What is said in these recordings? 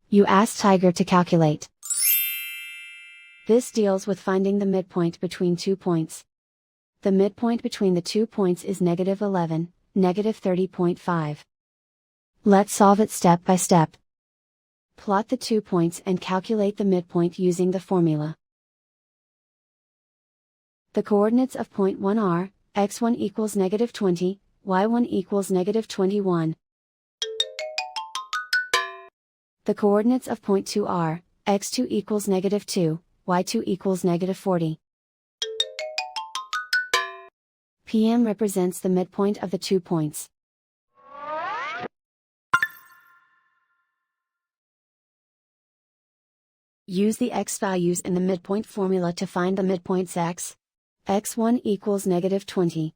You ask Tiger to calculate. This deals with finding the midpoint between 2 points. The midpoint between the 2 points is -11, -30.5. Let's solve it step by step. Plot the 2 points and calculate the midpoint using the formula. The coordinates of point 1 are, x1 equals -20, y1 equals -21. The coordinates of point 2 are, x2 equals -2, y2 equals -40. PM represents the midpoint of the 2 points. Use the x values in the midpoint formula to find the midpoints x. x1 equals -20.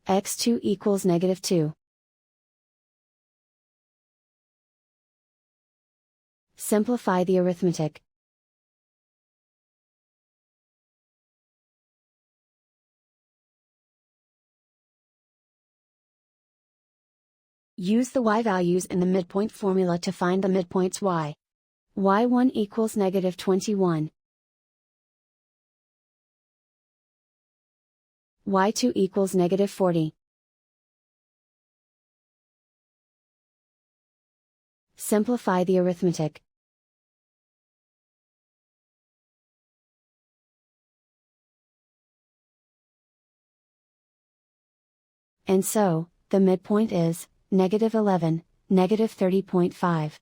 x2 equals -2. Simplify the arithmetic. Use the y values in the midpoint formula to find the midpoints y. y1 equals -21. y2 equals -40. Simplify the arithmetic. And so, the midpoint is, -11, -30.5.